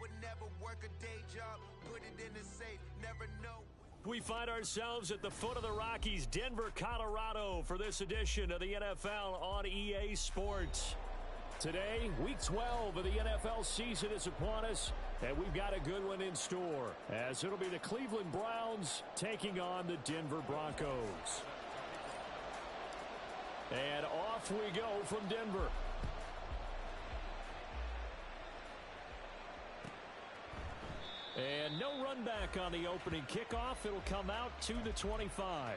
would never work a day job, put it in the safe, never know. We find ourselves at the foot of the Rockies, Denver, Colorado, for this edition of the NFL on EA Sports. Today, Week 12 of the NFL season is upon us, and we've got a good one in store, as it'll be the Cleveland Browns taking on the Denver Broncos. And off we go from Denver. And no run back on the opening kickoff. It'll come out to the 25.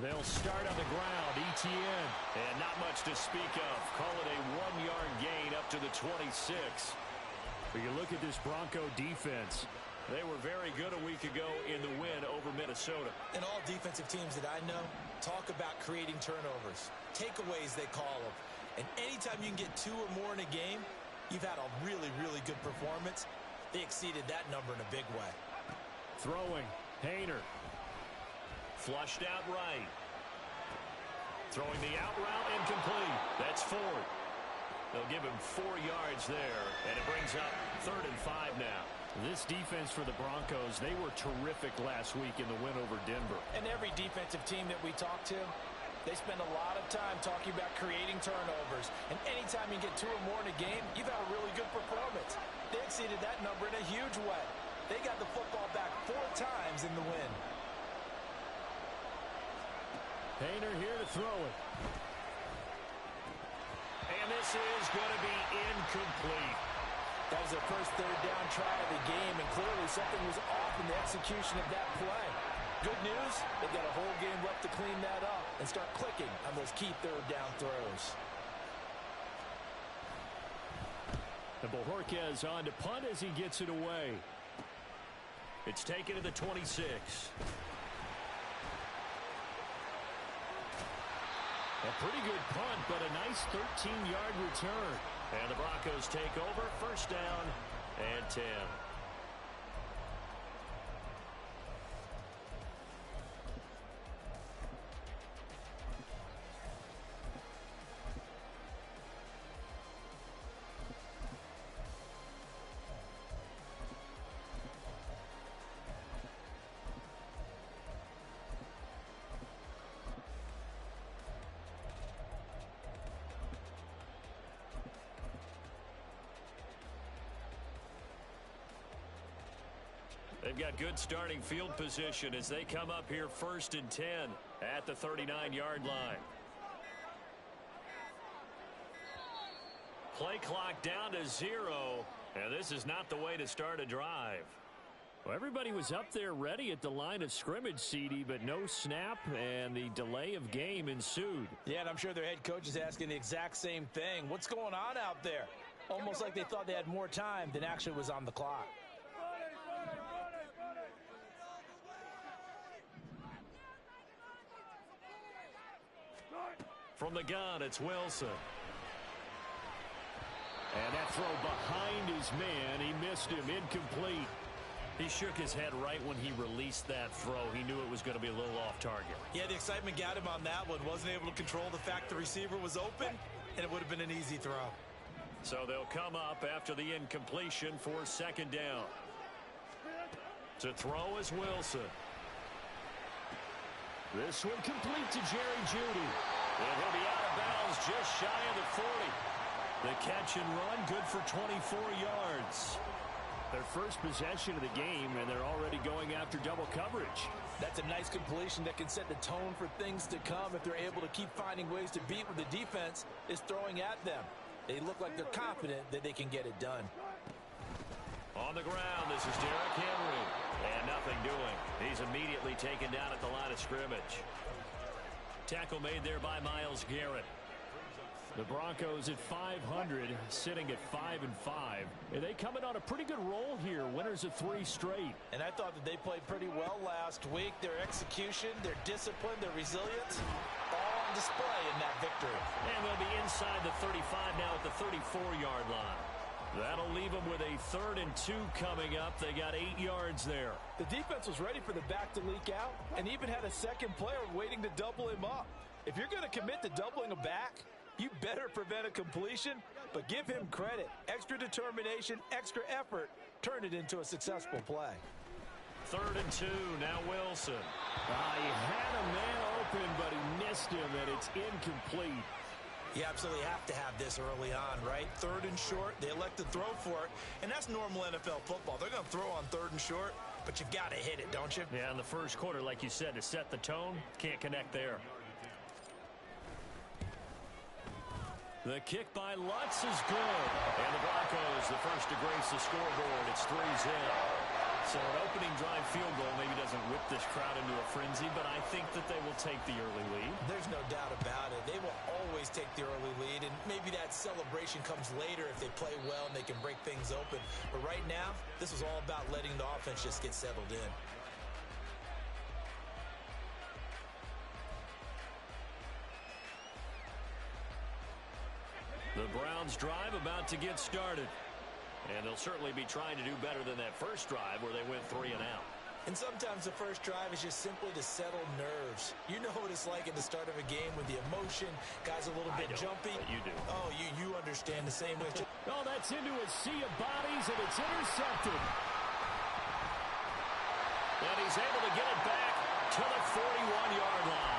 They'll start on the ground. ETN. And not much to speak of. Call it a 1-yard gain up to the 26. But you look at this Bronco defense. They were very good a week ago in the win over Minnesota. And all defensive teams that I know talk about creating turnovers. Takeaways, they call them. And anytime you can get 2 or more in a game, you've had a really, really good performance. They exceeded that number in a big way. Throwing. Hayner. Flushed out right. Throwing the out route, incomplete. That's Ford. They'll give him 4 yards there, and it brings up 3rd and 5 now. This defense for the Broncos, they were terrific last week in the win over Denver. And every defensive team that we talk to, they spend a lot of time talking about creating turnovers. And anytime you get 2 or more in a game, you've had a really good performance. They exceeded that number in a huge way. They got the football back 4 times in the win. Hayner here to throw it. And this is going to be incomplete. That was their first 3rd down try of the game, and clearly something was off in the execution of that play. Good news, they've got a whole game left to clean that up and start clicking on those key 3rd down throws. And Bojorquez on to punt as he gets it away. It's taken to the 26. A pretty good punt, but a nice 13-yard return. And the Broncos take over, 1st down and 10. They've got good starting field position as they come up here 1st and 10 at the 39-yard line. Play clock down to 0, and this is not the way to start a drive. Well, everybody was up there ready at the line of scrimmage, CD, but no snap, and the delay of game ensued. Yeah, and I'm sure their head coach is asking the exact same thing. What's going on out there? Almost like they thought they had more time than actually was on the clock. From the gun, it's Wilson. And that throw behind his man. He missed him. Incomplete. He shook his head right when he released that throw. He knew it was going to be a little off target. Yeah, the excitement got him on that one. Wasn't able to control the fact the receiver was open, and it would have been an easy throw. So they'll come up after the incompletion for 2nd down. To throw is Wilson. This one complete to Jerry Jeudy. And he'll be out of bounds just shy of the 40. The catch and run, good for 24 yards. Their first possession of the game, and they're already going after double coverage. That's a nice completion that can set the tone for things to come if they're able to keep finding ways to beat what the defense is throwing at them. They look like they're confident that they can get it done. On the ground, this is Derrick Henry. And nothing doing. He's immediately taken down at the line of scrimmage. Tackle made there by Myles Garrett. The Broncos at 500, sitting at 5-5. And they come in on a pretty good roll here, winners of 3 straight. And I thought that they played pretty well last week. Their execution, their discipline, their resilience, all on display in that victory. And they'll be inside the 35 now at the 34-yard line. That'll leave them with a 3rd and 2 coming up. They got 8 yards there. The defense was ready for the back to leak out and even had a second player waiting to double him up. If you're going to commit to doubling a back, you better prevent a completion, but give him credit. Extra determination, extra effort, turn it into a successful play. 3rd and 2, now Wilson. He had a man open, but he missed him, and it's incomplete. You absolutely have to have this early on, right? 3rd and short, they elect to throw for it, and that's normal NFL football. They're going to throw on 3rd and short, but you got to hit it, don't you? Yeah, in the first quarter, like you said, to set the tone, can't connect there. The kick by Lutz is good. And the Broncos, the first to grace the scoreboard. It's 3-0. So an opening drive field goal maybe doesn't whip this crowd into a frenzy, but I think that they will take the early lead. There's no doubt about it. They will always take the early lead, and maybe that celebration comes later if they play well and they can break things open. But right now, this was all about letting the offense just get settled in. The Browns drive about to get started. And they'll certainly be trying to do better than that first drive where they went 3 and out. And sometimes the first drive is just simply to settle nerves. You know what it's like at the start of a game with the emotion. Guys a little bit jumpy. But you do. Oh, you understand the same way. Oh, that's into a sea of bodies, and it's intercepted. And he's able to get it back to the 41-yard line.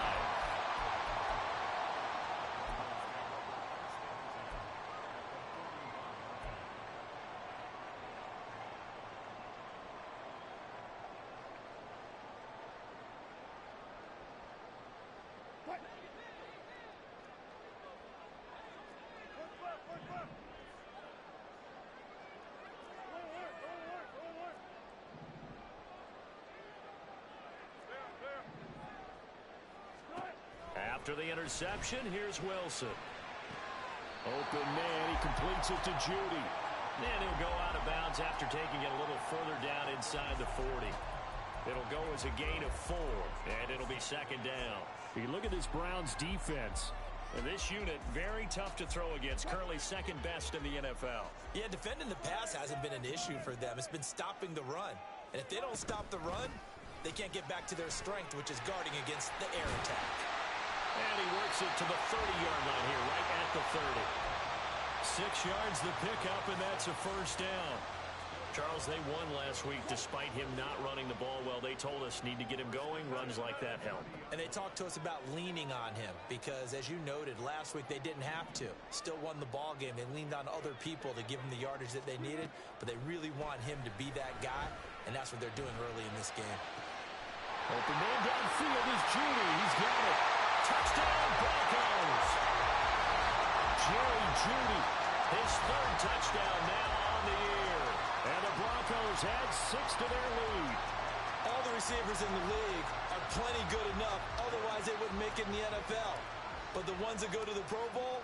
After the interception, here's Wilson. Open man, he completes it to Judy. And he'll go out of bounds after taking it a little further down inside the 40. It'll go as a gain of 4, and it'll be 2nd down. You look at this Browns defense. And this unit, very tough to throw against, currently 2nd best in the NFL. Yeah, defending the pass hasn't been an issue for them. It's been stopping the run. And if they don't stop the run, they can't get back to their strength, which is guarding against the air attack. And he works it to the 30-yard line here, right at the 30. 6 yards the pickup, and that's a 1st down. Charles, they won last week despite him not running the ball well. They told us need to get him going. Runs like that help. And they talked to us about leaning on him because, as you noted, last week they didn't have to. Still won the ball game. They leaned on other people to give them the yardage that they needed, but they really want him to be that guy, and that's what they're doing early in this game. Open man downfield is Judy. He's got it. Touchdown, Broncos. Jerry Judy, his 3rd touchdown now on the year. And the Broncos add 6 to their lead. All the receivers in the league are plenty good enough. Otherwise, they wouldn't make it in the NFL. But the ones that go to the Pro Bowl,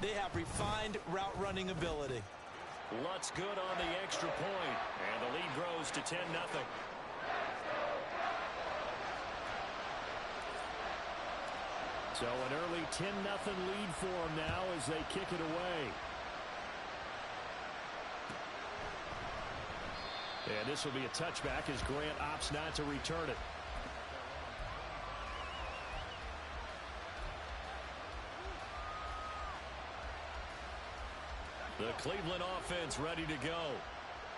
they have refined route running ability. Lutz good on the extra point. And the lead grows to 10-0. So an early 10-0 lead for them now as they kick it away. And this will be a touchback as Grant opts not to return it. The Cleveland offense ready to go.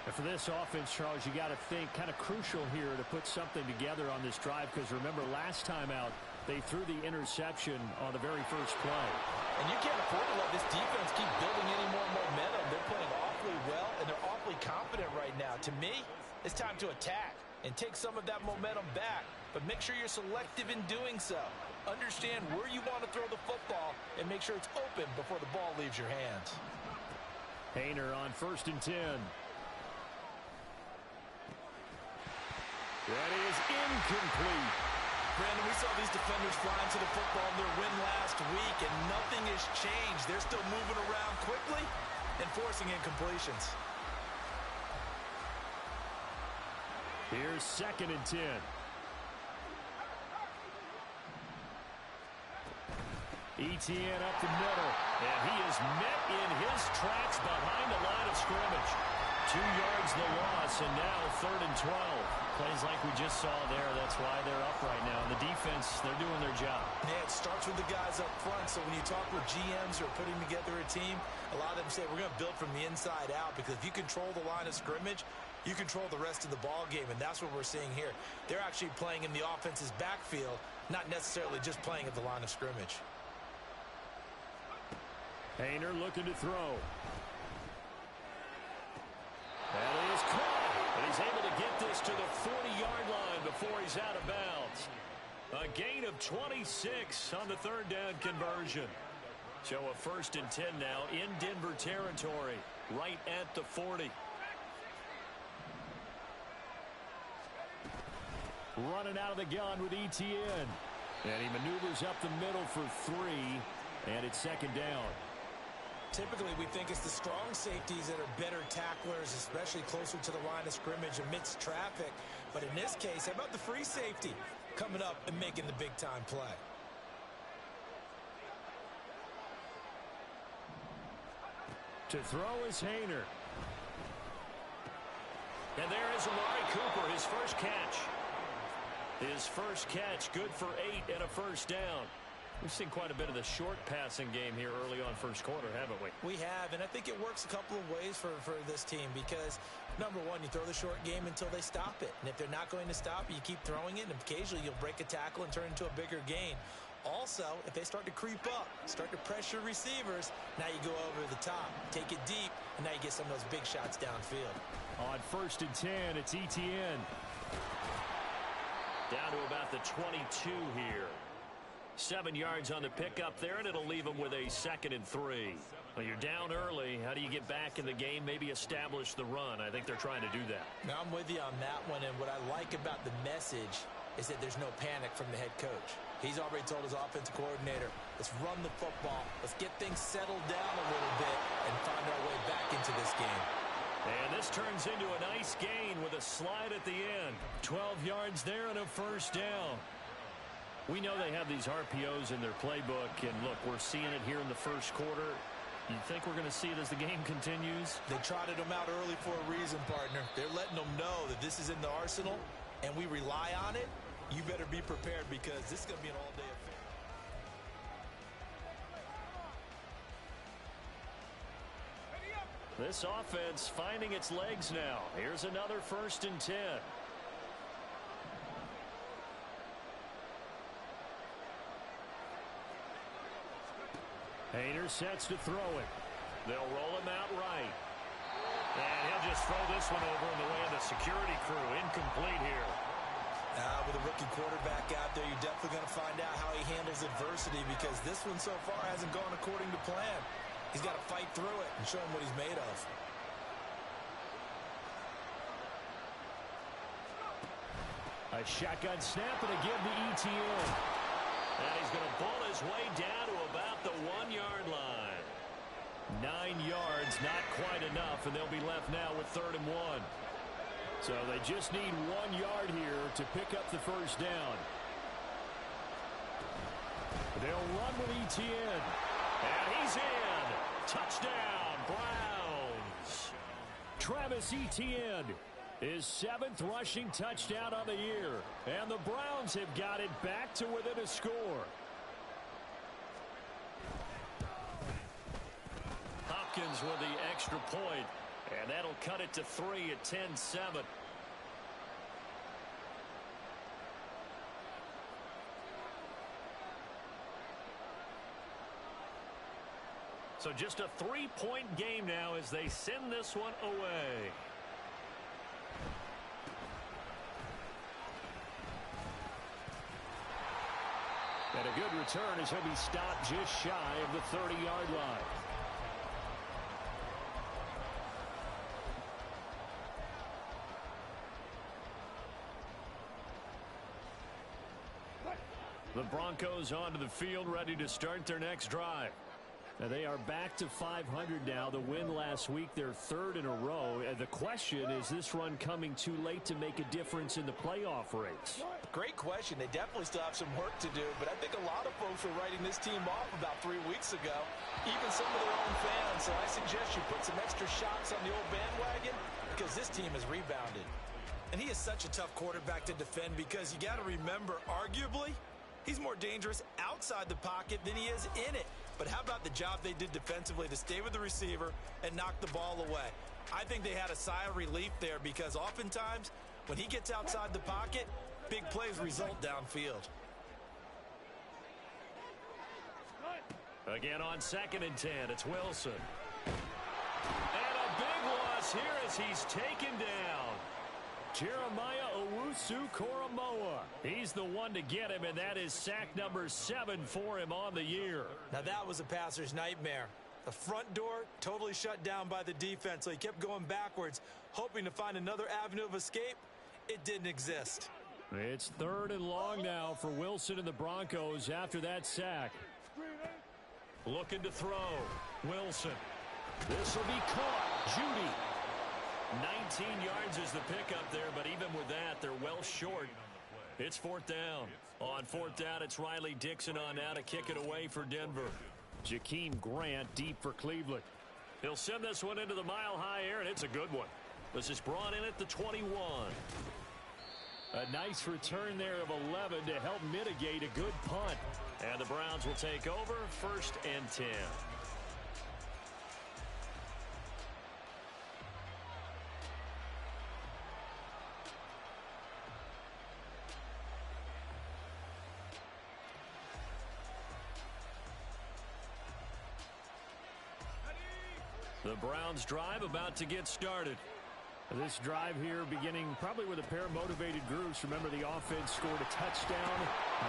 And for this offense, Charles, you got to think kind of crucial here to put something together on this drive because remember last time out they threw the interception on the very first play. And you can't afford to let this defense keep building any more momentum. They're playing awfully well, and they're awfully confident right now. To me, it's time to attack and take some of that momentum back. But make sure you're selective in doing so. Understand where you want to throw the football and make sure it's open before the ball leaves your hands. Hayner on 1st and 10. That is incomplete. Brandon, we saw these defenders flying to the football in their win last week, and nothing has finish changed. They're still moving around quickly and forcing incompletions. Here's 2nd and 10. Etienne up the middle, and he is met in his tracks behind the line of scrimmage. 2 yards the loss, and now 3rd and 12. Plays like we just saw there. That's why they're up right now. And the defense, they're doing their job. Yeah, it starts with the guys up front. So when you talk with GMs who are putting together a team, a lot of them say we're going to build from the inside out, because if you control the line of scrimmage, you control the rest of the ball game, and that's what we're seeing here. They're actually playing in the offense's backfield, not necessarily just playing at the line of scrimmage. Haener looking to throw. That is caught, and he's able to get this to the 40-yard line before he's out of bounds. A gain of 26 on the 3rd down conversion. So a 1st and 10 now in Denver territory, right at the 40. Running out of the gun with Etienne. And he maneuvers up the middle for 3, and it's 2nd down. Typically, we think it's the strong safeties that are better tacklers, especially closer to the line of scrimmage amidst traffic. But in this case, how about the free safety coming up and making the big-time play? To throw is Haener. And there is Amari Cooper, his first catch. His first catch, good for 8 and a 1st down. We've seen quite a bit of the short passing game here early on 1st quarter, haven't we? We have, and I think it works a couple of ways for this team because, number one, you throw the short game until they stop it. And if they're not going to stop it, you keep throwing it, and occasionally you'll break a tackle and turn it into a bigger gain. Also, if they start to creep up, start to pressure receivers, now you go over the top, take it deep, and now you get some of those big shots downfield. On 1st and 10, it's Etienne. Down to about the 22 here. 7 yards on the pickup there, and it'll leave them with a 2nd and 3. Well, you're down early. How do you get back in the game, maybe establish the run? I think they're trying to do that. Now, I'm with you on that one, and what I like about the message is that there's no panic from the head coach. He's already told his offensive coordinator, let's run the football, let's get things settled down a little bit and find our way back into this game. And this turns into a nice gain with a slide at the end. 12 yards there and a 1st down. We know they have these RPOs in their playbook, and look, we're seeing it here in the 1st quarter. You think we're going to see it as the game continues? They trotted them out early for a reason, partner. They're letting them know that this is in the arsenal, and we rely on it. You better be prepared because this is going to be an all-day affair. This offense finding its legs now. Here's another 1st and 10. Haener sets to throw it. They'll roll him out right. And he'll just throw this one over in the way of the security crew. Incomplete here. With a rookie quarterback out there, you're definitely going to find out how he handles adversity because this one so far hasn't gone according to plan. He's got to fight through it and show him what he's made of. A shotgun snap and a give to Etienne. And he's going to pull his way down to about the 1-yard line. 9 yards, not quite enough, and they'll be left now with 3rd and 1. So they just need 1 yard here to pick up the 1st down. They'll run with Etienne. And he's in. Touchdown, Browns. Travis Etienne, his 7th rushing touchdown on the year. And the Browns have got it back to within a score. Hopkins with the extra point. And that'll cut it to 3 at 10-7. So just a 3-point game now as they send this one away. And a good return as he'll be stopped just shy of the 30-yard line. The Broncos onto the field ready to start their next drive. Now they are back to 500 now. The win last week, their third in a row. The question is this run coming too late to make a difference in the playoff race? Great question. They definitely still have some work to do, but I think a lot of folks were writing this team off about 3 weeks ago, even some of their own fans. So I suggest you put some extra shots on the old bandwagon because this team has rebounded. And he is such a tough quarterback to defend because you got to remember, arguably, he's more dangerous outside the pocket than he is in it. But how about the job they did defensively to stay with the receiver and knock the ball away? I think they had a sigh of relief there because oftentimes when he gets outside the pocket, big plays result downfield. Again on 2nd and 10, it's Wilson. And a big loss here as he's taken down. Jeremiah Owusu-Koramoah. He's the one to get him, and that is sack number 7 for him on the year. Now that was a passer's nightmare. The front door totally shut down by the defense, so he kept going backwards, hoping to find another avenue of escape. It didn't exist. It's 3rd and long now for Wilson and the Broncos after that sack. Looking to throw. Wilson. This will be caught. Judy. 19 yards is the pickup there, but even with that, they're well short. It's 4th down. On 4th down, it's Riley Dixon on now to kick it away for Denver. Jakeem Grant deep for Cleveland. He'll send this one into the mile-high air, and it's a good one. This is brought in at the 21. A nice return there of 11 to help mitigate a good punt. And the Browns will take over 1st and 10. The Browns drive about to get started. This drive here beginning probably with a pair of motivated groups. Remember, the offense scored a touchdown.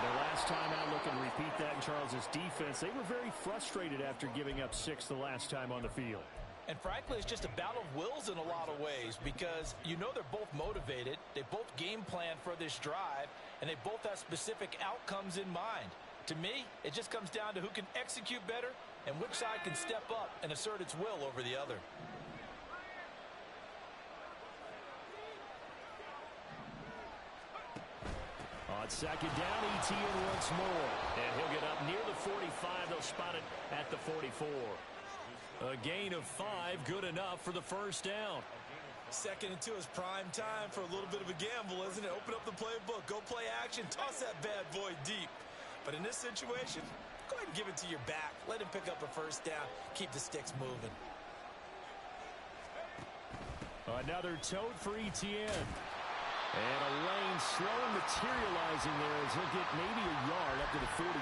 Their last time out, looking to repeat that in Charles's defense. They were very frustrated after giving up 6 the last time on the field. And frankly, it's just a battle of wills in a lot of ways because you know they're both motivated. They both game plan for this drive, and they both have specific outcomes in mind. To me, it just comes down to who can execute better and which side can step up and assert its will over the other. On 2nd down, ETN once more. And he'll get up near the 45. They'll spot it at the 44. A gain of 5, good enough for the 1st down. 2nd and 2 is prime time for a little bit of a gamble, isn't it? Open up the playbook, go play action, toss that bad boy deep. But in this situation, go ahead and give it to your back. Let him pick up a 1st down. Keep the sticks moving. Another tote for ETN. And a lane slow materializing there as he'll get maybe a yard up to the 45.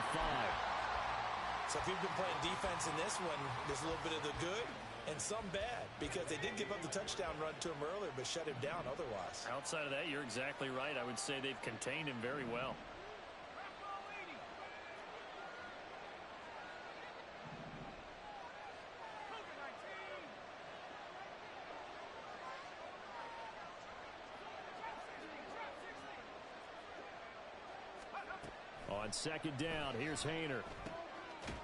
So if you've been playing defense in this one, there's a little bit of the good and some bad because they did give up the touchdown run to him earlier but shut him down otherwise. Outside of that, you're exactly right. I would say they've contained him very well. On 2nd down, here's Hayner.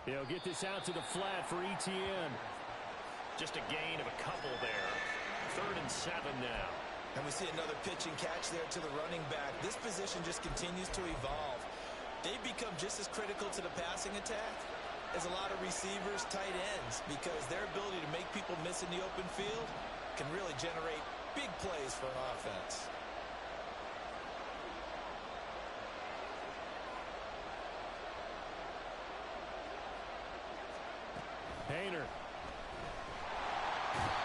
He'll get this out to the flat for ETN. Just a gain of a couple there. 3rd and 7 now. And we see another pitch and catch there to the running back. This position just continues to evolve. They've become just as critical to the passing attack as a lot of receivers, tight ends, because their ability to make people miss in the open field can really generate big plays for an offense. Hayner.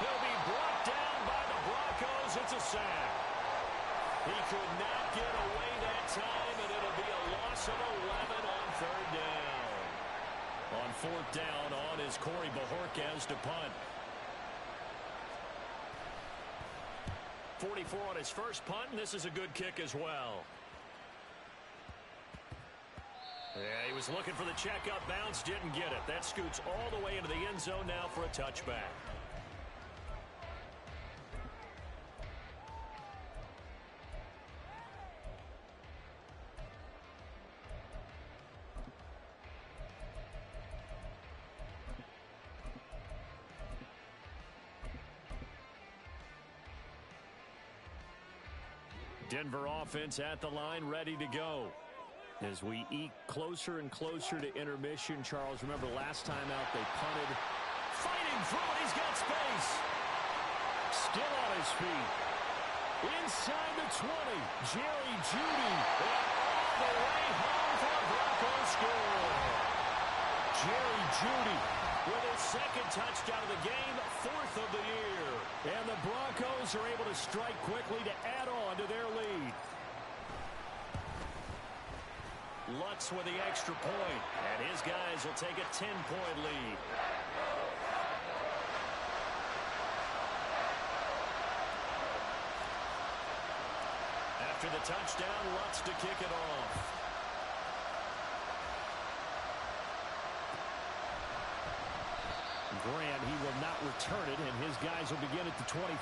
He'll be brought down by the Broncos. It's a sack. He could not get away that time, and it'll be a loss of 11 on 3rd down. On 4th down, on is Corey Bajorquez to punt. 44 on his first punt, and this is a good kick as well. Yeah, he was looking for the checkup bounce, didn't get it. That scoots all the way into the end zone now for a touchback. Denver offense at the line, ready to go. As we eke closer and closer to intermission, Charles, remember last time out they punted. Fighting through it, he's got space. Still on his feet. Inside the 20, Jerry Jeudy. And all the way home for a Broncos score. Jerry Jeudy with his second touchdown of the game, 4th of the year. And the Broncos are able to strike quickly to add on to their lead. Lutz with the extra point, and his guys will take a 10-point lead. After the touchdown, Lutz to kick it off. Grant, he will not return it, and his guys will begin at the 25.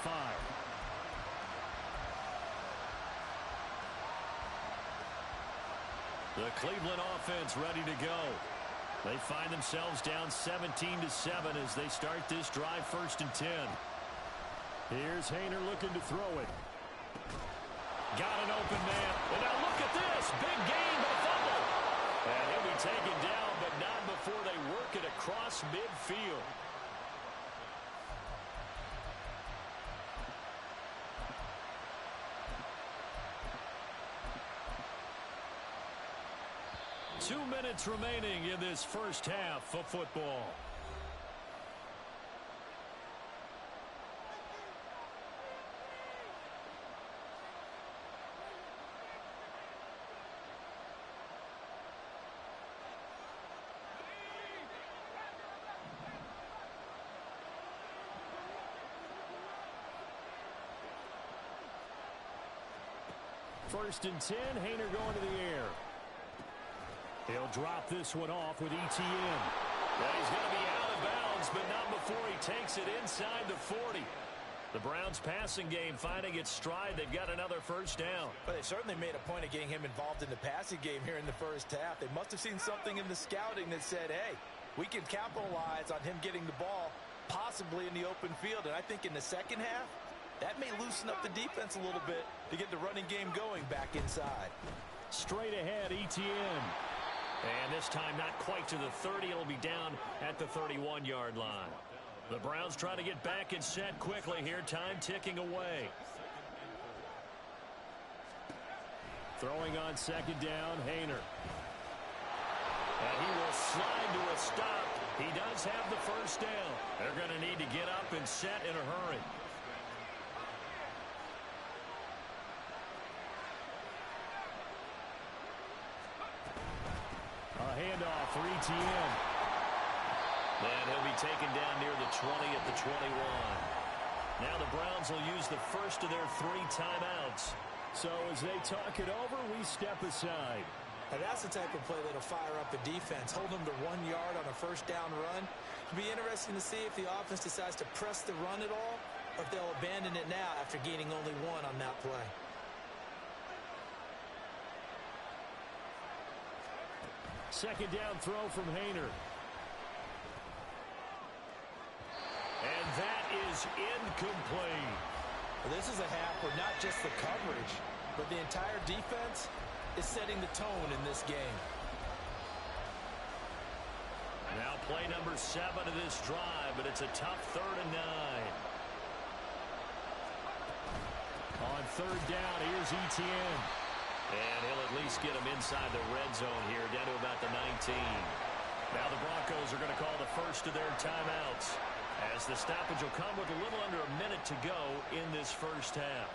The Cleveland offense ready to go. They find themselves down 17-7 as they start this drive, 1st and 10. Here's Haener looking to throw it. Got an open man. And now look at this. Big gain, but a fumble. And he'll be taken down, but not before they work it across midfield. Two minutes remaining in this first half of football. First and 10, Haener going to the air. He'll drop this one off with ETN. Well, he's going to be out of bounds, but not before he takes it inside the 40. The Browns' passing game finding its stride. They've got another first down. Well, they certainly made a point of getting him involved in the passing game here in the first half. They must have seen something in the scouting that said, hey, we can capitalize on him getting the ball, possibly in the open field. And I think in the second half, that may loosen up the defense a little bit to get the running game going back inside. Straight ahead, ETN. And this time not quite to the 30. It'll be down at the 31-yard line. The Browns try to get back and set quickly here. Time ticking away. Throwing on second down, Haener. And he will slide to a stop. He does have the first down. They're going to need to get up and set in a hurry. Handoff for ETN. And he'll be taken down near the 20 at the 21. Now the Browns will use the first of their 3 timeouts. So as they talk it over, we step aside. Now that's the type of play that'll fire up the defense. Hold them to 1 yard on a first down run. It'll be interesting to see if the offense decides to press the run at all, or if they'll abandon it now after gaining only 1 on that play. Second down throw from Haener. And that is incomplete. Well, this is a half where not just the coverage, but the entire defense is setting the tone in this game. Now play number 7 of this drive, but it's a tough 3rd and 9. On 3rd down, here's ETN. And he'll at least get him inside the red zone here, down to about the 19. Now the Broncos are going to call the first of their timeouts, as the stoppage will come with a little under a minute to go in this first half.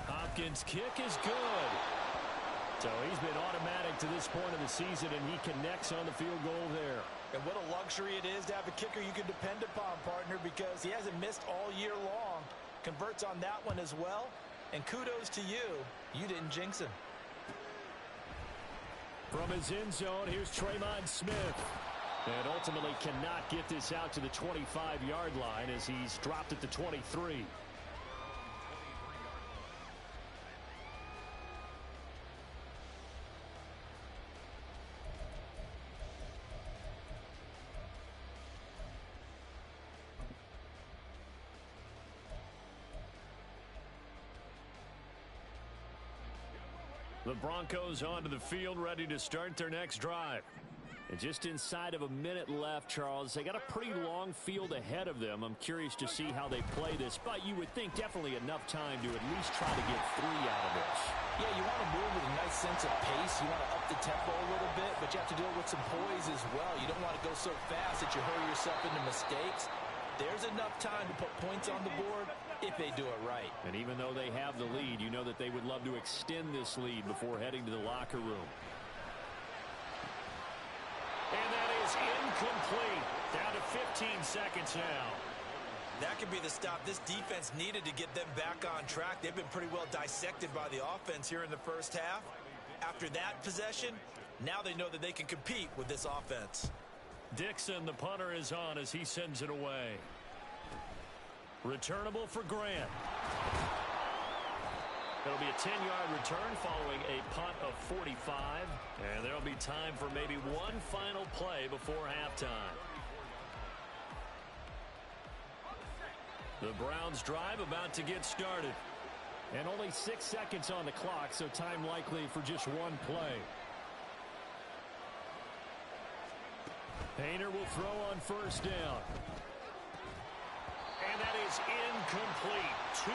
Hopkins' kick is good. So he's been automatic to this point of the season, and he connects on the field goal there. And what a luxury it is to have a kicker you can depend upon, partner, because he hasn't missed all year long. Converts on that one as well. And kudos to you. You didn't jinx him. From his end zone, here's Tremont Smith. And ultimately cannot get this out to the 25-yard line as he's dropped at the 23. The Broncos onto the field, ready to start their next drive. And just inside of a minute left, Charles. They got a pretty long field ahead of them. I'm curious to see how they play this, but you would think definitely enough time to at least try to get 3 out of this. Yeah, you want to move with a nice sense of pace. You want to up the tempo a little bit, but you have to deal with some poise as well. You don't want to go so fast that you hurry yourself into mistakes. There's enough time to put points on the board if they do it right. And even though they have the lead, you know that they would love to extend this lead before heading to the locker room. And that is incomplete. Down to 15 seconds now. That could be the stop this defense needed to get them back on track. They've been pretty well dissected by the offense here in the first half. After that possession, now they know that they can compete with this offense. Dixon, the punter, is on as he sends it away. Returnable for Grant. It'll be a 10-yard return following a punt of 45. And there'll be time for maybe one final play before halftime. The Browns drive about to get started. And only 6 seconds on the clock, so time likely for just one play. Hayner will throw on first down. And that is incomplete. 2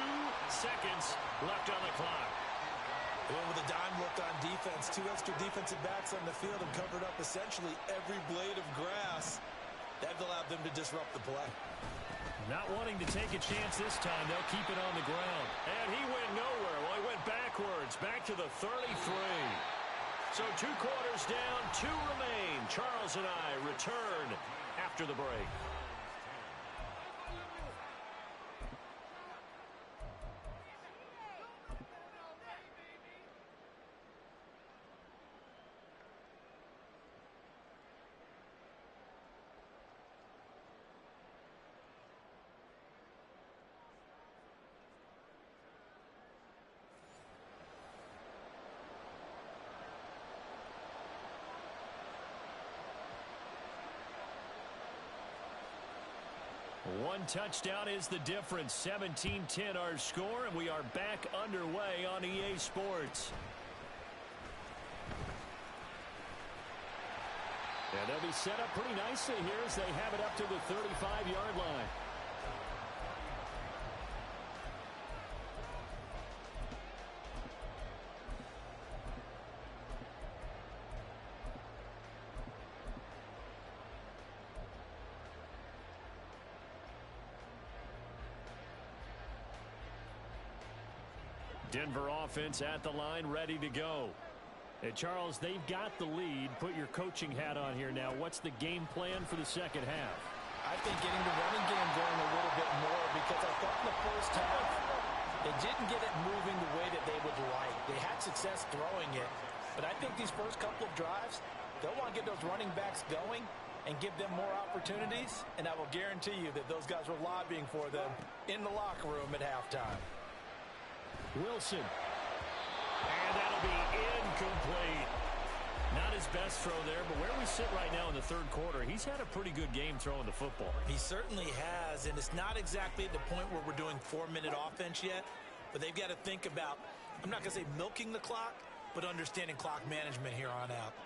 seconds left on the clock. Going with a dime look on defense. 2 extra defensive backs on the field and covered up essentially every blade of grass. That allowed them to disrupt the play. Not wanting to take a chance this time. They'll keep it on the ground. And he went nowhere. Well, he went backwards. Back to the 33. So 2 quarters down, 2 remain. Charles and I return after the break. One touchdown is the difference. 17-10 our score, and we are back underway on EA Sports. And they'll be set up pretty nicely here as they have it up to the 35-yard line. Denver offense at the line, ready to go. And Charles, they've got the lead. Put your coaching hat on here now. What's the game plan for the second half? I think getting the running game going a little bit more, because I thought in the first half they didn't get it moving the way that they would like. They had success throwing it, but I think these first couple of drives, they'll want to get those running backs going and give them more opportunities, and I will guarantee you that those guys were lobbying for them in the locker room at halftime. Wilson. And that'll be incomplete. Not his best throw there, but where we sit right now in the third quarter, he's had a pretty good game throwing the football. He certainly has, and it's not exactly at the point where we're doing 4-minute offense yet, but they've got to think about, I'm not going to say milking the clock, but understanding clock management here on out.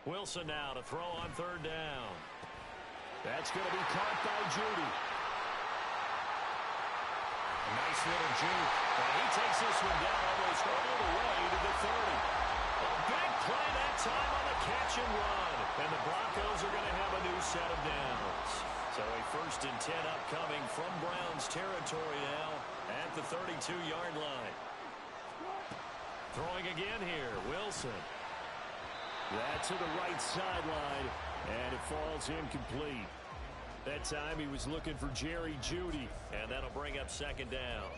Wilson now to throw on third down. That's going to be caught by Judy. A nice little juke. And he takes this one down almost all the way to the 30. A big play that time on the catch and run. And the Broncos are going to have a new set of downs. So a 1st and 10 upcoming from Browns territory now at the 32-yard line. Throwing again here, Wilson. That's to the right sideline, and it falls incomplete. That time he was looking for Jerry Jeudy, and that'll bring up second down.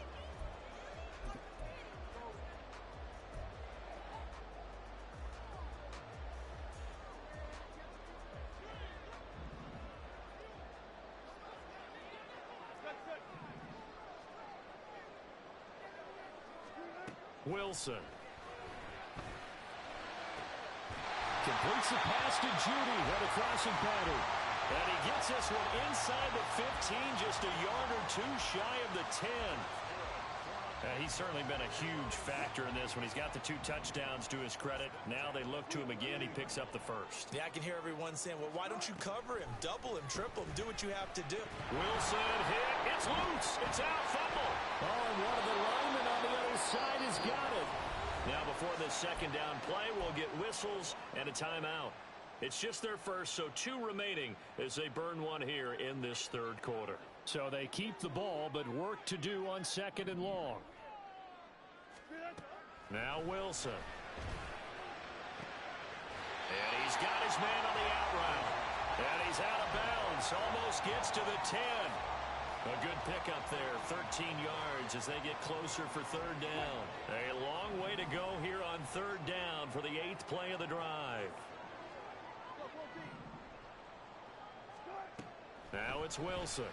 Wilson. Completes the pass to Jeudy at a crossing pattern. And he gets this one inside the 15, just a yard or two shy of the 10. He's certainly been a huge factor in this one. He's got the 2 touchdowns to his credit. Now they look to him again. He picks up the first. Yeah, I can hear everyone saying, well, why don't you cover him? Double him, triple him, do what you have to do. Wilson hit. It's loose. It's out. Fumble. Oh, and one of the linemen on the other side has got it. Now before this second down play, we'll get whistles and a timeout. It's just their first, so 2 remaining as they burn one here in this third quarter. So they keep the ball, but work to do on 2nd and long. Now Wilson. And he's got his man on the out route. And he's out of bounds. Almost gets to the 10. A good pickup there. 13 yards as they get closer for 3rd down. A long way to go here on 3rd down for the 8th play of the drive. Now it's Wilson.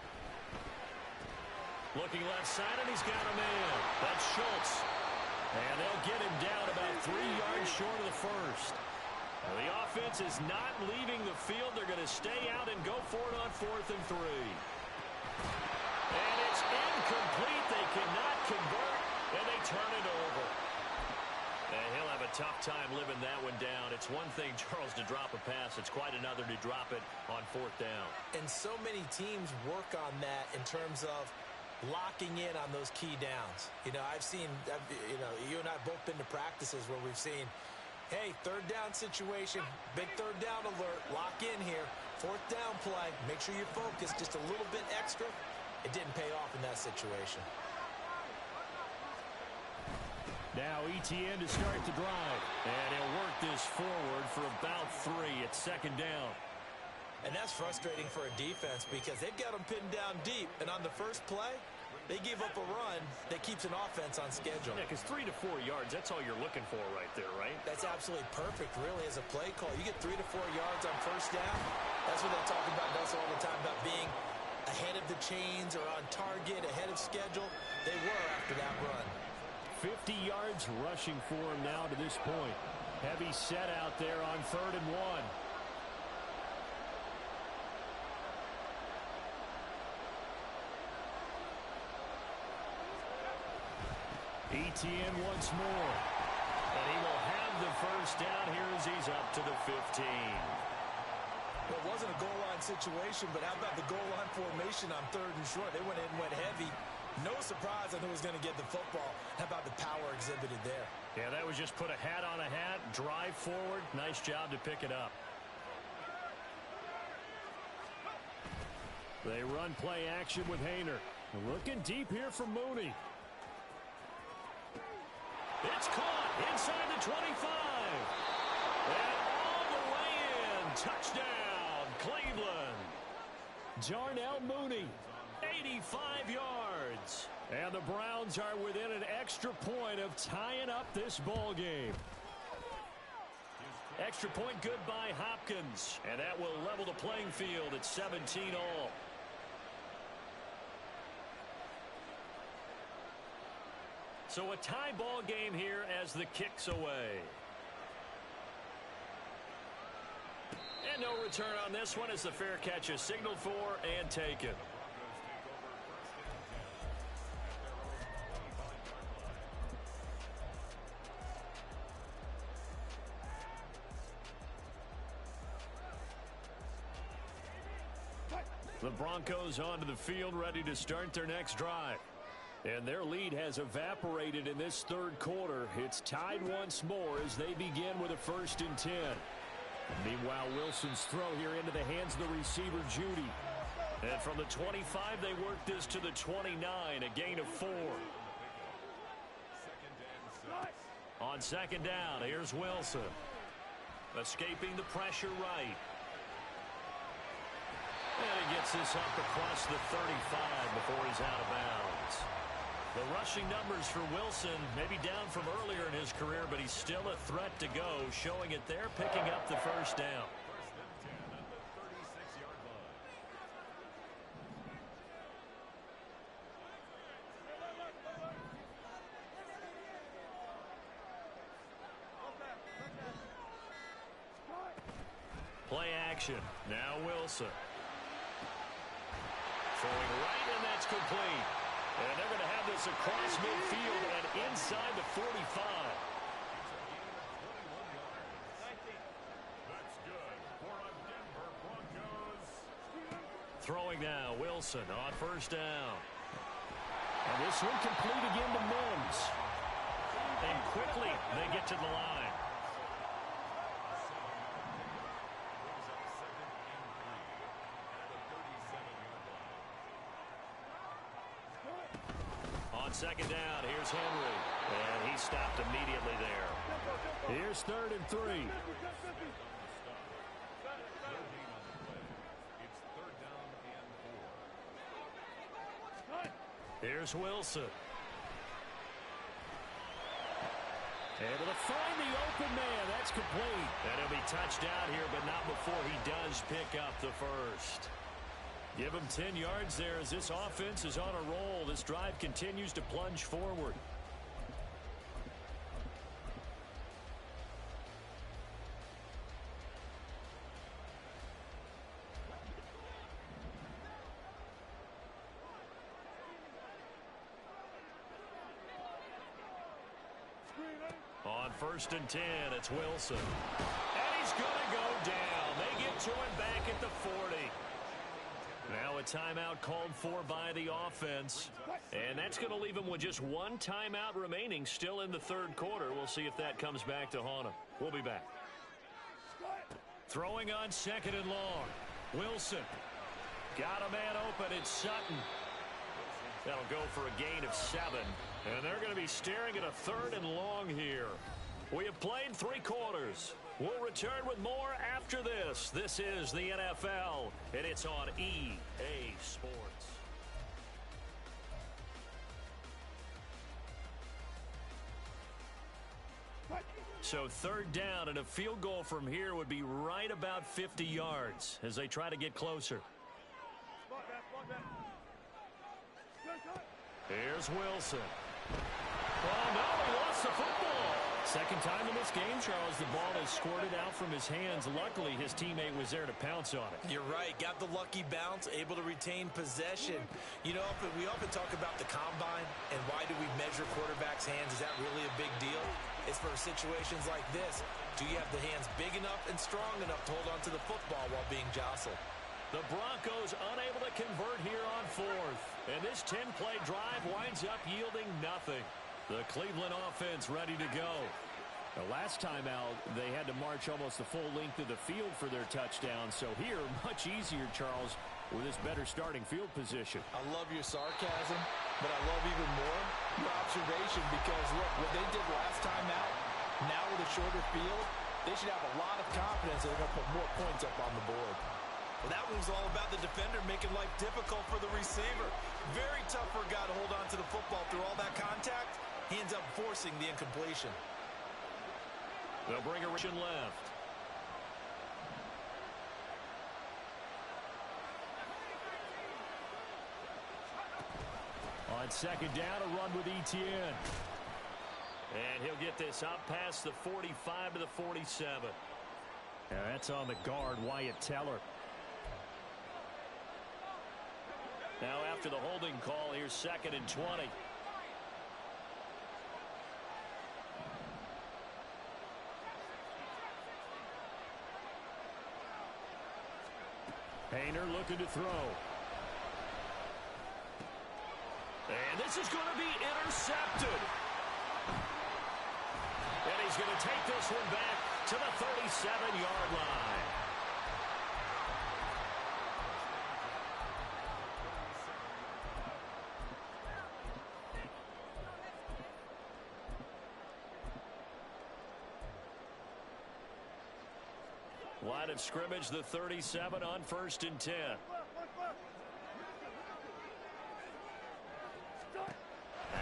Looking left side, and he's got a man. That's Schultz. And they'll get him down about 3 yards short of the first. Now, the offense is not leaving the field. They're going to stay out and go for it on 4th and 3. And it's incomplete. They cannot convert, and they turn it over. And he'll have a tough time living that one down. It's one thing, Charles, to drop a pass. It's quite another to drop it on 4th down. And so many teams work on that in terms of locking in on those key downs. You know, you and I both been to practices where we've seen, hey, 3rd down situation, big 3rd down alert, lock in here, 4th down play, make sure you focus just a little bit extra. It didn't pay off in that situation. Now Etienne to start the drive. And he'll work this forward for about 3 at 2nd down. And that's frustrating for a defense because they've got them pinned down deep. And on the first play, they give up a run that keeps an offense on schedule. Yeah, because 3 to 4 yards, that's all you're looking for right there, right? That's absolutely perfect, really, as a play call. You get 3 to 4 yards on 1st down. That's what they talk about us all the time, about being ahead of the chains or on target, ahead of schedule. They were after that run. 50 yards rushing for him now to this point. Heavy set out there on 3rd and 1. Etienne once more. And he will have the first down here as he's up to the 15. Well, it wasn't a goal line situation, but how about the goal line formation on 3rd and short? They went in and went heavy. No surprise on who was going to get the football. How about the power exhibited there? Yeah, that was just put a hat on a hat, drive forward. Nice job to pick it up. They run play action with Hayner. Looking deep here for Mooney. It's caught inside the 25. And all the way in. Touchdown, Cleveland. Darnell Mooney. 85 yards. And the Browns are within an extra point of tying up this ball game. Extra point good by Hopkins. And that will level the playing field at 17 all. So a tie ball game here as the kick's away. And no return on this one as the fair catch is signaled for and taken. The Broncos onto the field ready to start their next drive. And their lead has evaporated in this 3rd quarter. It's tied once more as they begin with a 1st and 10. Meanwhile, Wilson's throw here into the hands of the receiver, Judy. And from the 25, they work this to the 29, a gain of 4. On 2nd down, here's Wilson. Escaping the pressure right. And he gets this up across the 35 before he's out of bounds. The rushing numbers for Wilson maybe down from earlier in his career, but he's still a threat to go, showing it there, picking up the first down. Play action. Now Wilson. Throwing right, and that's complete. And they're going to have this across midfield and inside the 45. Throwing now, Wilson on first down. And this one complete again to Mims. And quickly they get to the line. On second down, here's Henry. And he stopped immediately there. Here's 3rd and 3. Here's Wilson. Able to find the open man. That's complete. And he'll be touched out here, but not before he does pick up the first. Give him 10 yards there as this offense is on a roll. This drive continues to plunge forward. On 1st and 10, it's Wilson. And he's going to go down. They get to him back at the 40. Now a timeout called for by the offense. And that's going to leave him with just one timeout remaining still in the 3rd quarter. We'll see if that comes back to haunt him. We'll be back. Throwing on 2nd and long. Wilson. Got a man open. It's Sutton. That'll go for a gain of 7. And they're going to be staring at a 3rd and long here. We have played 3 quarters. We'll return with more after this. This is the NFL, and it's on EA Sports. So 3rd down, and a field goal from here would be right about 50 yards as they try to get closer. Here's Wilson. Oh, no, he lost the football. Second time in this game, Charles, the ball is squirted out from his hands. Luckily, his teammate was there to pounce on it. You're right. Got the lucky bounce, able to retain possession. You know, we often talk about the combine and why do we measure quarterbacks' hands. Is that really a big deal? It's for situations like this. Do you have the hands big enough and strong enough to hold on to the football while being jostled? The Broncos unable to convert here on 4th. And this 10-play drive winds up yielding nothing. The Cleveland offense ready to go. The last time out, they had to march almost the full length of the field for their touchdown. So here, much easier, Charles, with this better starting field position. I love your sarcasm, but I love even more your observation because, look, what they did last time out, now with a shorter field, they should have a lot of confidence that they're going to put more points up on the board. Well, that one's all about the defender making life difficult for the receiver. Very tough for a guy to hold on to the football through all that contact. He ends up forcing the incompletion. They'll bring a rush left. On 2nd down, a run with Etienne. And he'll get this up past the 45 to the 47. Yeah, that's on the guard, Wyatt Teller. Now after the holding call, here's 2nd and 20. Hayner looking to throw. And this is going to be intercepted. And he's going to take this one back to the 37-yard line. Line of scrimmage, the 37 on 1st and 10.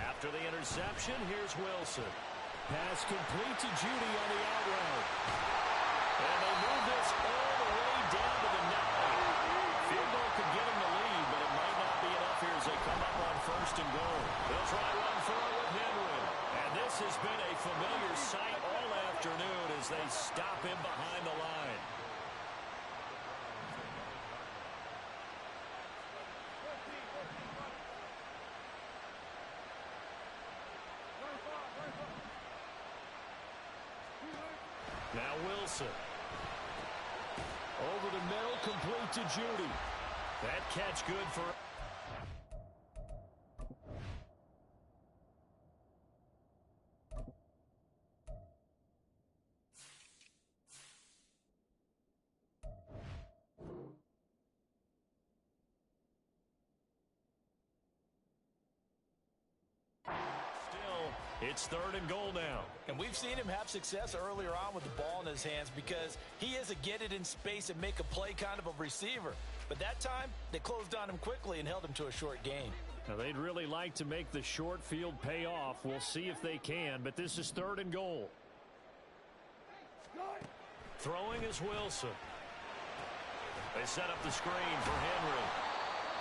After the interception, here's Wilson. Pass complete to Judy on the out route. And they move this all the way down to the 9. Field goal could get them the lead, but it might not be enough here as they come up on 1st and goal. They'll try run for it with Henry. And this has been a familiar sight all afternoon as they stop him behind the line. Now Wilson. Over the middle, complete to Judy. That catch good for... It's 3rd and goal now. And we've seen him have success earlier on with the ball in his hands because he is a get it in space and make a play kind of a receiver. But that time, they closed on him quickly and held him to a short gain. Now, they'd really like to make the short field pay off. We'll see if they can, but this is 3rd and goal. Throwing is Wilson. They set up the screen for Henry.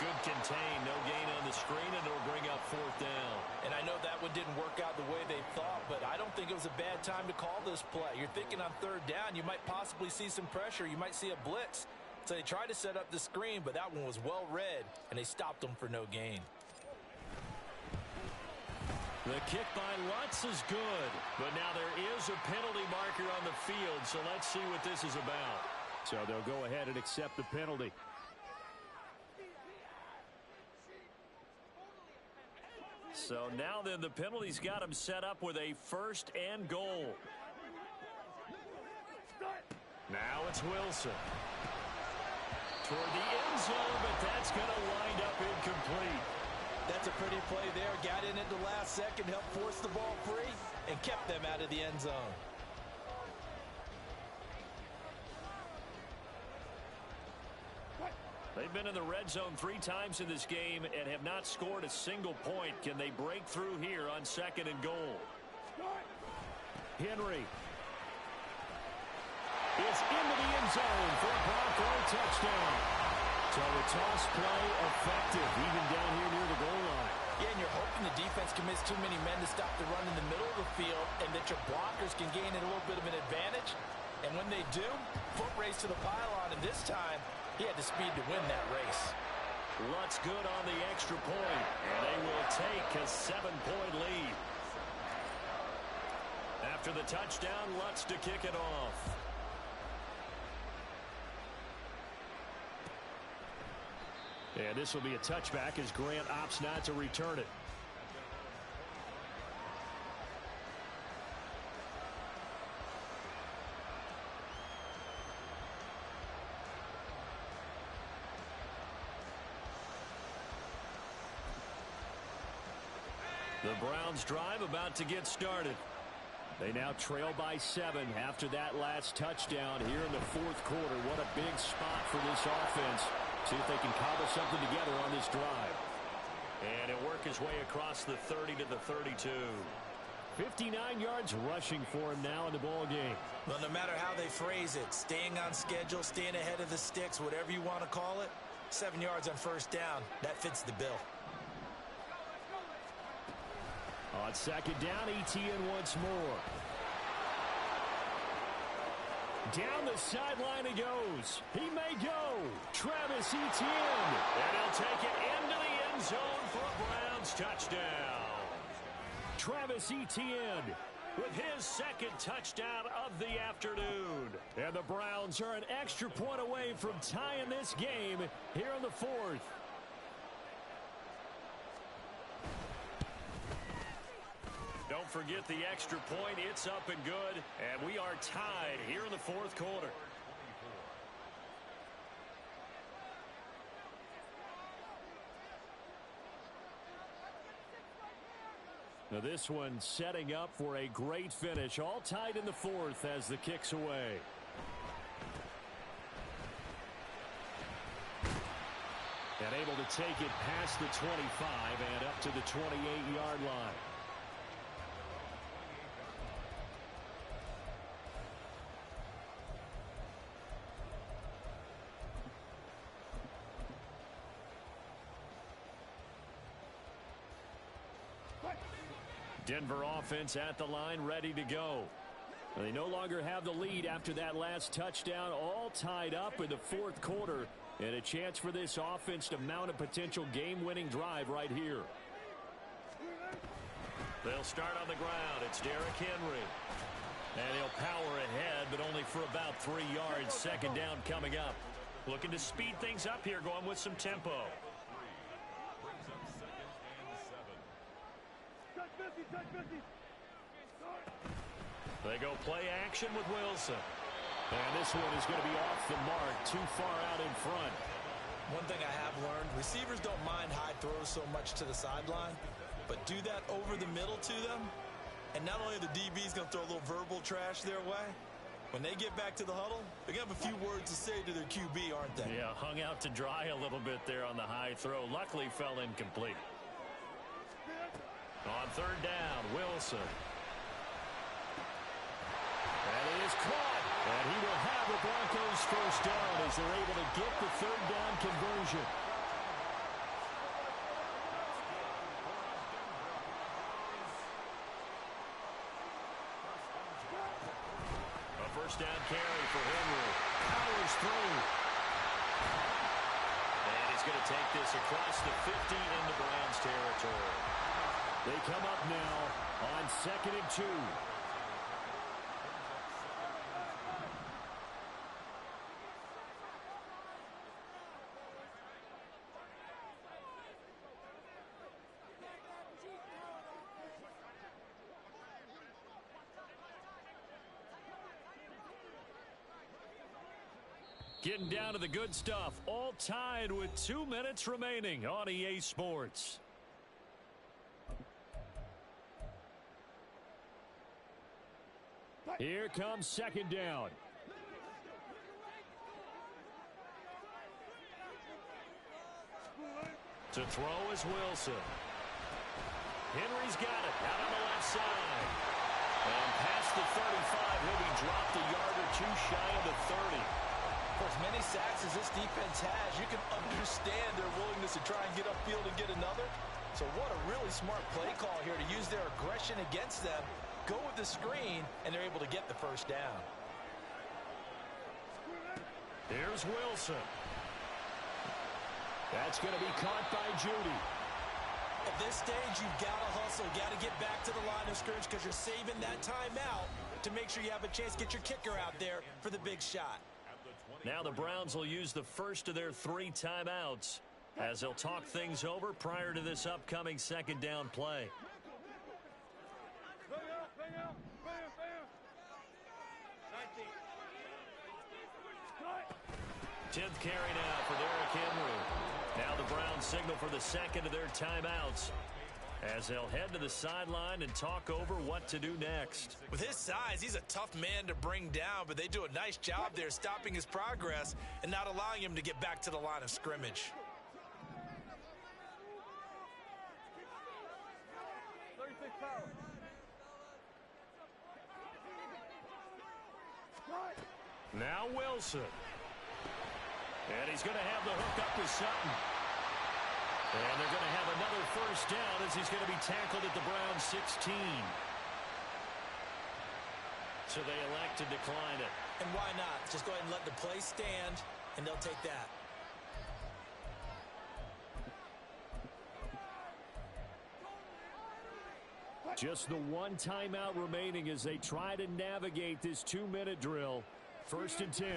Good contain, no gain on the screen, and it'll bring up 4th down. And I know that one didn't work out the way they thought, but I don't think it was a bad time to call this play. You're thinking on 3rd down, you might possibly see some pressure. You might see a blitz. So they tried to set up the screen, but that one was well read, and they stopped them for no gain. The kick by Lutz is good, but now there is a penalty marker on the field, so let's see what this is about. So they'll go ahead and accept the penalty. So now then the penalty's got him set up with a 1st and goal. Now it's Wilson. Toward the end zone, but that's going to wind up incomplete. That's a pretty play there. Got in at the last second, helped force the ball free, and kept them out of the end zone. They've been in the red zone 3 times in this game and have not scored a single point. Can they break through here on 2nd and goal? Henry is into the end zone for a Bronco touchdown. So the toss play effective, even down here near the goal line. Yeah, and you're hoping the defense commits too many men to stop the run in the middle of the field and that your blockers can gain a little bit of an advantage. And when they do, foot race to the pylon, and this time, he had the speed to win that race. Lutz good on the extra point, and they will take a 7-point lead. After the touchdown, Lutz to kick it off. And this will be a touchback as Grant opts not to return it. The Browns drive about to get started. They now trail by 7 after that last touchdown here in the 4th quarter. What a big spot for this offense. See if they can cobble something together on this drive. And it'll work his way across the 30 to the 32. 59 yards rushing for him now in the ball game. Well, no matter how they phrase it, staying on schedule, staying ahead of the sticks, whatever you want to call it, 7 yards on 1st down, that fits the bill. On 2nd down, ETN once more. Down the sideline he goes. He may go. Travis Etienne. And he'll take it into the end zone for a Browns touchdown. Travis Etienne with his 2nd touchdown of the afternoon. And the Browns are an extra point away from tying this game here in the 4th. Don't forget the extra point. It's up and good. And we are tied here in the 4th quarter. Now this one setting up for a great finish. All tied in the 4th as the kick's away. And able to take it past the 25 and up to the 28-yard line. Denver offense at the line, ready to go. They no longer have the lead after that last touchdown, all tied up in the 4th quarter, and a chance for this offense to mount a potential game-winning drive right here. They'll start on the ground. It's Derrick Henry. And he'll power ahead, but only for about 3 yards. Second down coming up. Looking to speed things up here, going with some tempo. They go play action with Wilson. And this one is going to be off the mark, too far out in front. One thing I have learned, receivers don't mind high throws so much to the sideline, but do that over the middle to them, and not only are the DBs going to throw a little verbal trash their way, when they get back to the huddle, they're going to have a few words to say to their QB, aren't they? Yeah, hung out to dry a little bit there on the high throw. Luckily fell incomplete. On third down, Wilson. And it is caught. And he will have the Broncos first down as they're able to get the third down conversion. A first down carry for Henry. Powers through. And he's going to take this across the 50 into Browns territory. They come up now on 2nd and 2. Getting down to the good stuff. All tied with 2 minutes remaining on EA Sports. Here comes second down. To throw is Wilson. Henry's got it out on the left side. And past the 35, he'll be dropped a yard or two shy of the 30. For as many sacks as this defense has, you can understand their willingness to try and get upfield and get another. So what a really smart play call here to use their aggression against them. Go with the screen, and they're able to get the first down. Here's Wilson. That's going to be caught by Judy. At this stage, you've got to hustle. Got to get back to the line of scrimmage because you're saving that timeout to make sure you have a chance to get your kicker out there for the big shot. Now the Browns will use the first of their 3 timeouts as they'll talk things over prior to this upcoming second down play. 10th carry now for Derrick Henry. Now the Browns signal for the second of their timeouts as they'll head to the sideline and talk over what to do next. With his size, he's a tough man to bring down, but they do a nice job there stopping his progress and not allowing him to get back to the line of scrimmage. Now Wilson. And he's going to have the hook up to Sutton. And they're going to have another first down as he's going to be tackled at the Browns 16. So they elect to decline it. And why not? Just go ahead and let the play stand, and they'll take that. Just the one timeout remaining as they try to navigate this 2-minute drill. First and 10.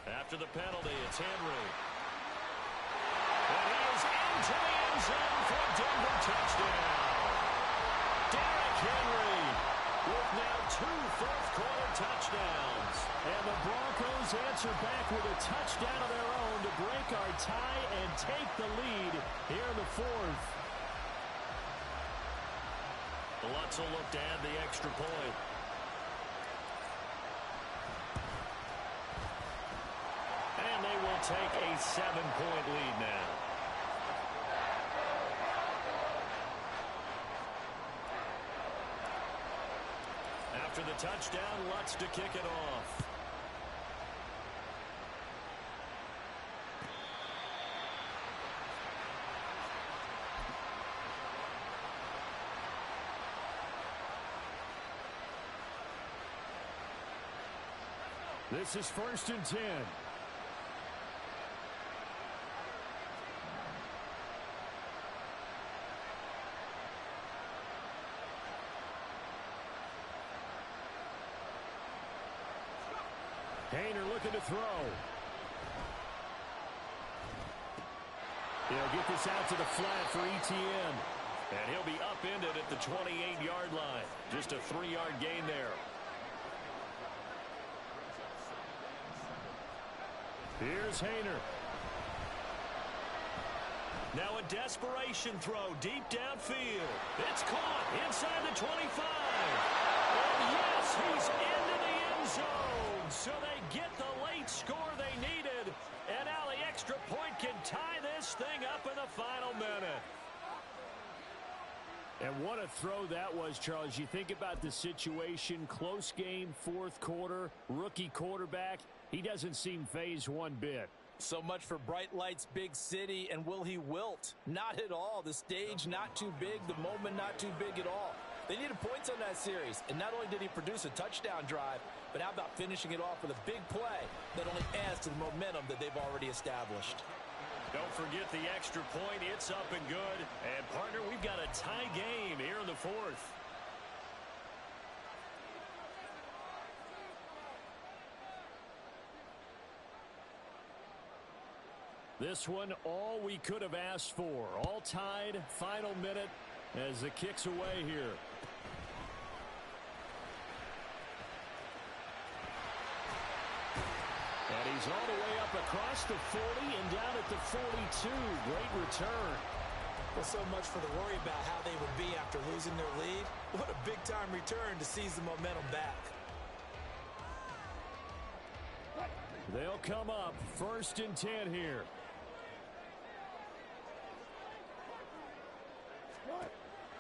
After the penalty, it's Henry. And he is into the end zone for a Denver touchdown. Derrick Henry with now 2 fourth-quarter touchdowns. And the Broncos answer back with a touchdown of their own to break our tie and take the lead here in the 4th. Lutz will look to add the extra point. And they will take a 7-point lead now. After the touchdown, Lutz to kick it off. This is first and 10. Hayner looking to throw. He'll get this out to the flat for Etienne. And he'll be upended at the 28-yard line. Just a 3-yard gain there. Here's Hayner. Now a desperation throw deep downfield. It's caught inside the 25. And yes, he's into the end zone. So they get the late score they needed. And now the extra point can tie this thing up in the final minute. And what a throw that was, Charles. You think about the situation, close game, fourth quarter, rookie quarterback. He doesn't seem fazed one bit. So much for bright lights, big city, and will he wilt? Not at all. The stage not too big, the moment not too big at all. They needed points on that series, and not only did he produce a touchdown drive, but how about finishing it off with a big play that only adds to the momentum that they've already established. Don't forget the extra point. It's up and good. And, partner, we've got a tie game here in the fourth. This one, all we could have asked for. All tied, final minute as the kick's away here. And he's all the way up across the 40 and down at the 42. Great return. Well, so much for the worry about how they would be after losing their lead. What a big-time return to seize the momentum back. They'll come up 1st and 10 here.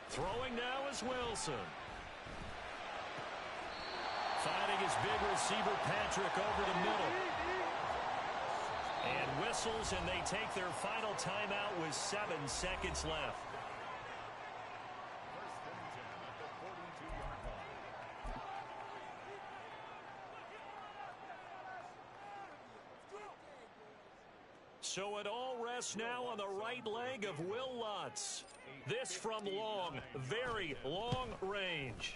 Throwing now is Wilson. Finding his big receiver, Patrick, over the middle. And whistles, and they take their final timeout with 7 seconds left. So it all rests now on the right leg of Will Lutz. This from long, very long range.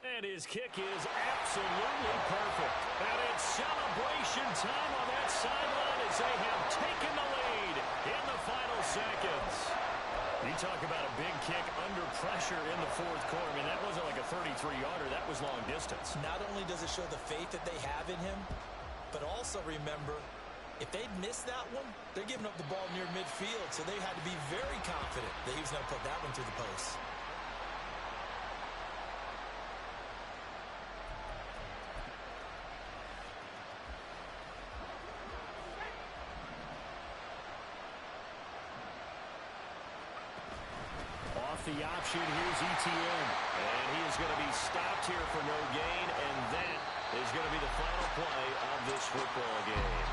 And his kick is absolutely perfect. And it's celebration time on that sideline as they have taken the lead in the final seconds. You talk about a big kick under pressure in the fourth quarter. I mean, that wasn't like a 33-yarder. That was long distance. Not only does it show the faith that they have in him, but also remember, if they'd missed that one, they're giving up the ball near midfield, so they had to be very confident that he was going to put that one through the post. Off the option, here's Etienne. And he is going to be stopped here for no gain, and that is going to be the final play of this football game.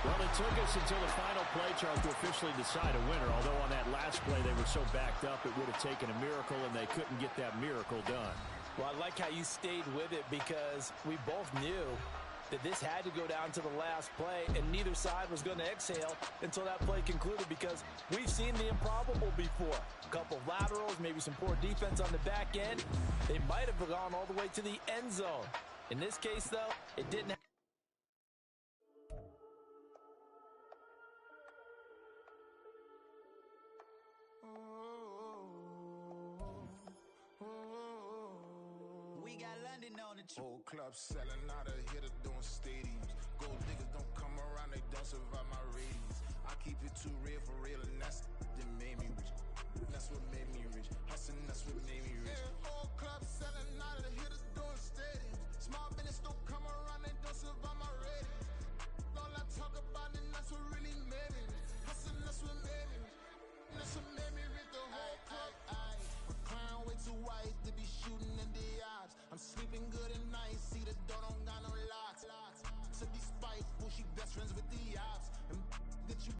Well, it took us until the final play, Charles, to officially decide a winner. Although on that last play they were so backed up it would have taken a miracle, and they couldn't get that miracle done. Well, I like how you stayed with it because we both knew that this had to go down to the last play, and neither side was going to exhale until that play concluded because we've seen the improbable before. A couple of laterals, maybe some poor defense on the back end. They might have gone all the way to the end zone. In this case, though, it didn't happen. Whole club selling out of hitter doing stadiums. Gold diggers don't come around, they don't survive my ratings. I keep it too real for real, and that's that made me rich. That's what made me rich. Hustling, that's what made me rich. Yeah, whole club selling out of hitters doing stadiums. Small business don't come around, they don't survive my ratings. All I talk about, and that's what really made me rich. Hustling, that's what made me rich. That's what made me rich. The whole club. My crown way too white to be shooting in the eyes. I'm sleeping good at night, see the door don't got no locks. To be spiteful, she best friends with the ops. And that you